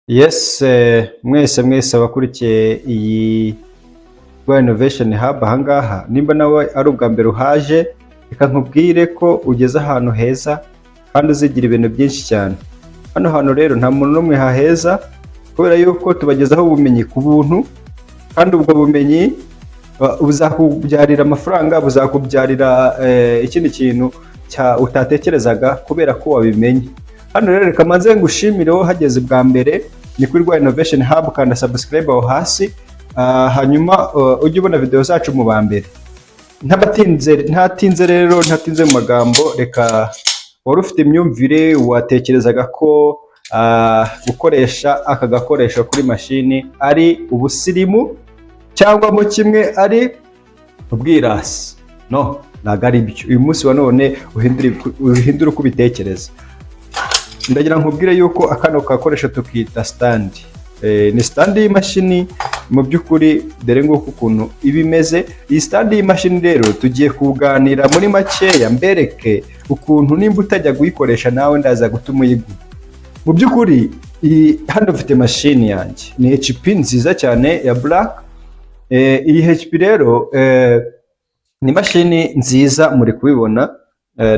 Yes, mwese abakurikiye iyi Rwa Innovation Hub ahangaha, nimba nawe ari ubwa mbere uhaje, reka nkubwire ko ugeze ahantu heza kandi uzigira ibintu byinshi cyane. Hano hantu rero nta muntu n'umwe haheza, kubera yuko tubagezaho ubumenyi ku buntu, kandi ubwo bumenyi buzakubyarira amafaranga, buzakubyarira ikindi kintu utatekerezaga kubera ko wabimenye. Hano rero reka manze ngushimire wowe hageze bwa mbere, ni kuri Rwa Innovation Hub, kanda subscribe aho hasi, hanyuma ujye ubona video zacu mu ba mbere. Ntatinze mu magambo, reka wari ufite imyumvire watekerezaga ko gukoresha aka gakoresho kuri mashini ari ubusirimu cyangwa mu kimwe ari ubwirasi. No, ntabwo ari byo. Uyu munsi wa none uhindura uko ubitekereza. Ndagira nkubwire yuko akano gakoresho tukita stand. Ni stand y'imashini mu by'ukuri, dore nguko ukuntu iba imeze. Iyi stand y'imashini rero tugiye kuganira muri makeya, mbereke ukuntu nimba utajya kuyikoresha nawe ndaza gutuma uyigura. Mu by'ukuri hano mfite mashini yanjye, ni HP nziza cyane ya black. Iyi HP rero ni mashini nziza, muri kubibona,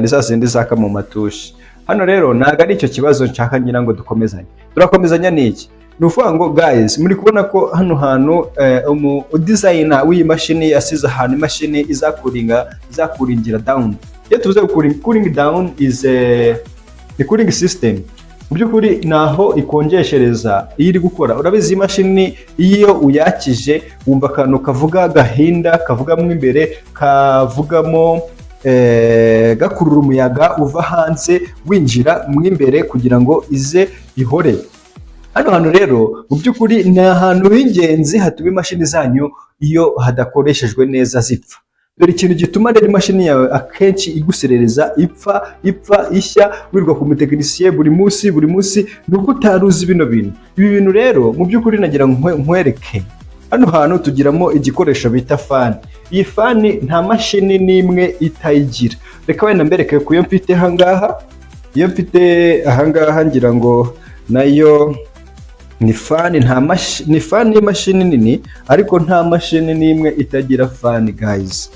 ni za zindi zaka mu matushi. Hano rero ntabwo ari icyo kibazo nshaka ngira ngo dukomezanye. Turakomezanya n'iki? Ni ukuvuga ngo guys, muri kubona ko hano hantu designer w'iyi mashini yasize ahantu imashini izakuringira down. Iyo tuvuze cooling down is a cooling system. Mu by'ukuri naho ikonjeshereza iyo iri gukora. Urabizi imashini iyo uyakije wumva akantu kavuga gahinda, kavugamo imbere, kavugamo gakurura umuyaga uva hanze winjira mu imbere kugira ngo ize ihore. Hano hantu rero mu by'ukuri ni ahantu h'ingenzi hatuma imashini zanyu iyo hadakoreshejwe neza zipfa. Dore ikintu gituma rero imashini yawe akenshi iguserereza ipfa ishya, wirirwa ku mutekinisiye buri munsi, nuko utaruzi bino bintu. Ibi bintu rero mu by'ukuri nagira nkwereke. Hano hantu tugiramo igikoresho bita fan. Iyi fan nta mashini n'imwe itayigira. Reka wenda mbereke ku yo mfite ahangaha. Iyo mfite ahangaha ngira ngo nayo ni fan, ni fan y'imashini nini, ariko nta mashini n'imwe itagira fan guys.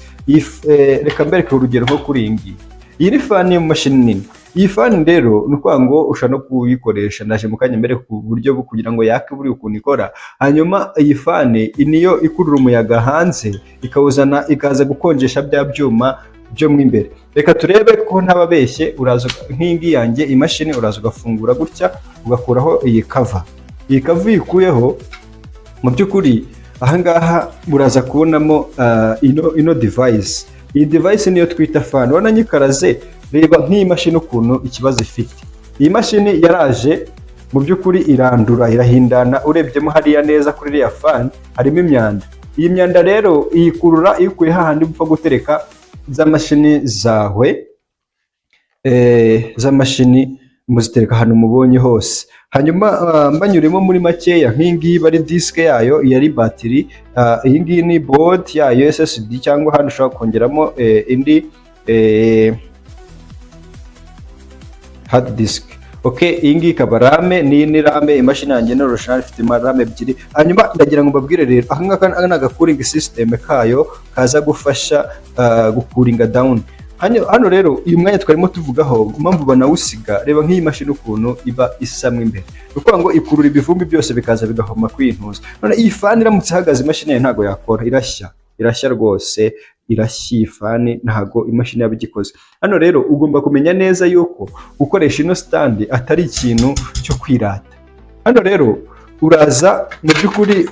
Reka mbereke urugero nko kuri iyi ngiyi. Iyi ni fan y'imashini nini. Iyi fan rero ni ukuvuga ngo ushobora no kuyikoresha, ndaje mu kanya mbere ku buryo bwo kugira ngo yake buri ukuntu ikora. Hanyuma iyi fan niyo ikurura umuyaga hanze, ikawuzana ikaza gukonjesha bya byuma byo mu imbere. Reka turebe ko ntababeshye. Uraza nk'ingi yanjye imashini, uraza ugafungura gutya ugakuraho iyi cover. Iyi cover uyikuyeho, mu by'ukuri ahangaha muraza kubonamo ino device. Iyi device niyo twita fan. Wana nyikaraze, reba nk'iyi mashini ukuntu ikibazo ifite. Iyi mashini yaraje mu by'ukuri irandura, irahindana. Urebyemo hariya neza kuri iriya fan harimo imyanda. Iyi myanda rero iyikurura iyikuye hahandi upfa gutereka za mashini zawe, za mashini muzitereka ahantu mubonye hose. Hanyuma mbanyuremo muri makeya, nk'ingiyi bari disk yayo, iyi ari battery, iyi ngiyi ni board yayo SSD, cyangwa hano ushobora kongeramo indi hard disk. Okay, iyi ngiyi ikaba rame, ni rame. Imashini yanjye ni original, ifite rame ebyiri. Hanyuma ndagira ngo mbabwire rero, ahangaha ni aga cooling system kayo kaza gufasha gukuringa down. Hano rero uyu mwanya twarimo tuvugaho impamvu banawusiga. Reba nk'iyi mashini ukuntu iba isamwe imbere, ukuvuga ngo ikurura ibivumbi byose bikaza bigahoma kwintuza. None iyi fan iramutse ihagaze, imashini yawe ntago yakora, irashya rwose, irashya. Iyi fan ntago imashini yaba igikoze. Hano rero ugomba kumenya neza yuko gukoresha ino stand atari ikintu cyo kwirata. Hano rero uraza mu by'ukuri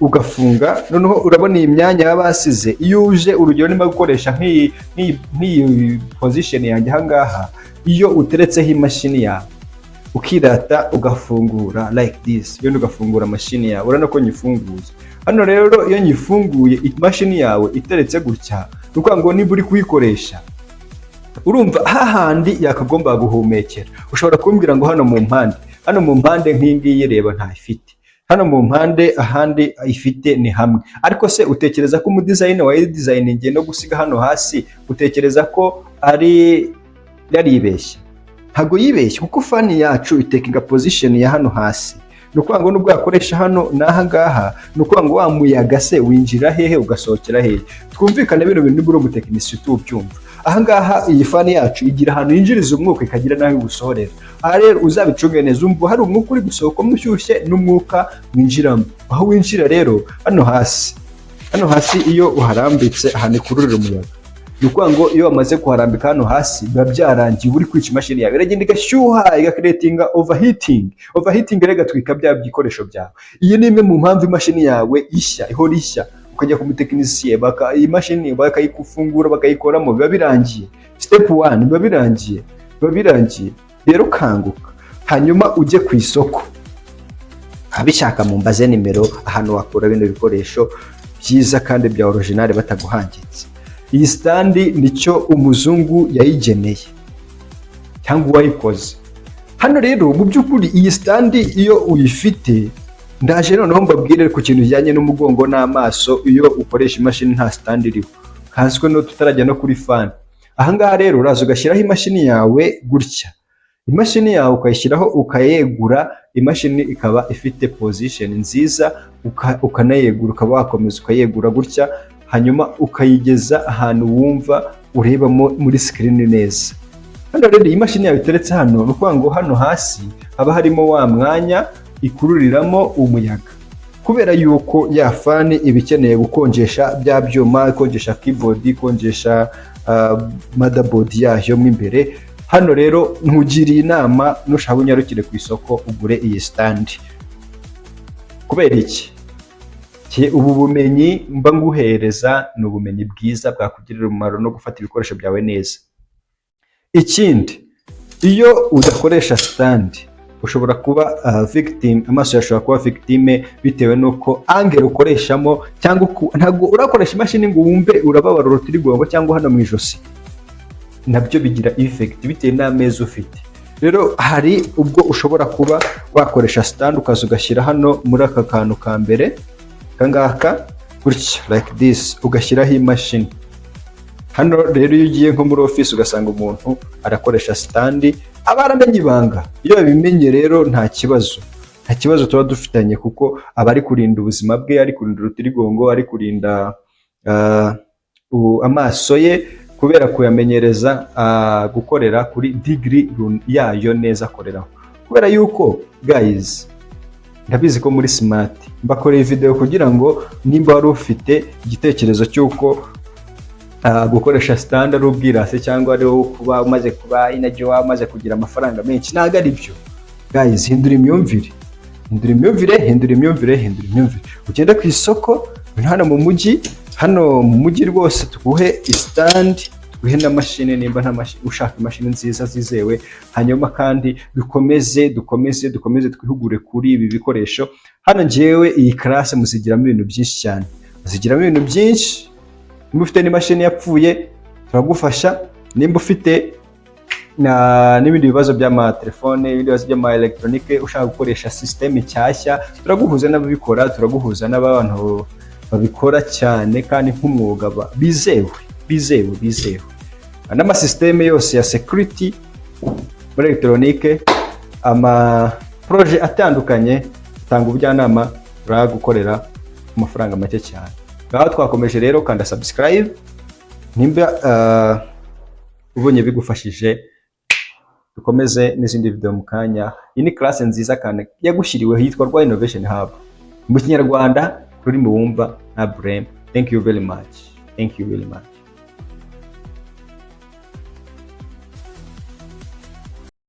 ugafunga, noneho urabona iyi myanya baba basize. Iyo uje urugero niba gukoresha nk'iyi position yanjye ahangaha, iyo uteretseho imashini yawe ukirata ugafungura like this, iyo ugafungura mashini yawe, urabona ko nyifunguye. Hano rero iyo nyifunguye imashini yawe iteretse gutya, nukuvuga ngo niba uri kuyikoresha urumva hahandi yakagomba guhumekera. Ushobora kumbwira ngo hano mu mpande nk'ingiyi reba nta ifite, hano mu mpande ahandi ifite ni hamwe. Ariko se utekereza ko umudesign wa designing no gusiga hano hasi, utekereza ko ari yaribeshya? ntago yibeshye kuko fani yacu itekinga position ya hano hasi. Nukuvuga ngo nubwo yakoresha hano n'aha ngaha, nukuvuga ngo wa muyaga se winjira hehe ugasohokera hehe. Twumvikane bino bintu nibwo umutekinisiye tubyumva. Aha ngaha iyi fani yacu igira ahantu yinjiriza umwuka ikagira naho gusohorera. Aha rero uzabicunge neza, umva hari umwuka uri gusohoka mushyushye n'umwuka winjiramo. Aho winjira rero hano hasi iyo uharambitse ahantu kururira umuyaga, nukuvuga ngo iyo wamaze kuharambika hano hasi biba byarangiye uri kwica imashini yawe, iragenda igashyuha igakiretinga overheating rega twika bya bikoresho byawe. Iyi ni imwe mu mpamvu imashini yawe ihora ishya, ukajya ku mutekinisiye iyi mashini bakayikufungura bakayikoramo biba birangiye. Step 1 biba birangiye. Rero kanguka hanyuma ujye ku isoko, abishaka mu mbaze nimero ahantu wakura bino bikoresho byiza kandi bya original bataguhangitse. Iyi stand nicyo umuzungu yayigeneye cyangwa uwayikoze. Hano rero mu by'ukuri iyi stand iyo uyifite, ndaje noneho mbabwire ku kintu kijyanye n'umugongo n'amaso iyo ukoresha imashini nta stand iriho. Kaswe no tutarajya no kuri fan. Aha ngaha rero uraza ugashyiraho imashini yawe gutya. Imashini yawe ukayishyiraho ukayegura, imashini ikaba ifite position nziza, ukanayegura ukaba wakomeza ukayegura gutya, hanyuma ukayigeza ahantu wumva urebamo muri screen neza. Hano rero iyi mashini yawe iteretse hano, nukuvuga ngo hano hasi haba harimo wa mwanya ikururiramo umuyaga, kubera yuko ya fani iba ikeneye gukonjesha bya byuma, ikonjesha keyboard, ikonjesha motherboard yayo mo imbere. Hano rero ntugiriye inama nushaka unyarukire ku isoko ugure iyi stand. Kubera iki? Ubu bumenyi mba nguhereza ni ubumenyi bwiza bwakugirira umumaro no gufata ibikoresho byawe neza. Ikindi, iyo udakoresha stand ushobora kuba victim, amaso yashobora kuba victime bitewe nuko angle ukoreshamo, cyangwa ntago urakoresha imashini ngo wumve urababara urutirigongo cyangwa hano mu ijosi. Nabyo bigira effect bitewe n'ameza ufite. Rero hari ubwo ushobora kuba wakoresha stand ukaza ugashyira hano muri aka kantu ka mbere kangaka gutya like this, ugashyiraho imashini. Hano rero iyo ugiye nko muri office ugasanga umuntu arakoresha stand, abaramenye ibanga. Iyo babimenye rero nta kibazo tuba dufitanye, kuko aba ari kurinda ubuzima bwe, ari kurinda urutirigongo, ari kurinda amaso ye, kubera kuyamenyereza gukorera kuri degree yayo neza akoreraho. Kubera yuko guys, ndabizi ko muri smart mbakoreye video kugira ngo nimba wari ufite igitekerezo cy'uko gukoresha stand ari ubwirase cyangwa ari kuba umaze kuba inaje umaze kugira amafaranga menshi, ntago ari byo. Guys, hindura imyumvire. Ugende ku isoko hano mu mujyi rwose tuguhe stand, tuguhe na mashine nimba nta mashine ushaka imashini nziza zizewe, hanyuma kandi dukomeze twihugure kuri ibi bikoresho. Hano ngewe iyi class muzigiramo ibintu byinshi cyane, nimba ufite n'imashini yapfuye turagufasha, nimba ufite n'ibindi bibazo by'amatelefone, ibindi bibazo by'ama electronique ushaka gukoresha system nshyashya, turaguhuza n'ababikora, turaguhuza n'abantu babikora cyane kandi nk'umwuga bizewe. N'ama system yose ya security muri electronique, ama projet atandukanye, tanga ubujyanama, turagukorera ku mafaranga make cyane. Ngaho twakomeje rero, kanda subscribe nimba ubonye bigufashije, dukomeze n'izindi video mu kanya. Iyi ni class nziza kandi yagushyiriweho yitwa Rwa Innovation Hub mu Kinyarwanda, ruri mu wumva nta blame. Thank you very much.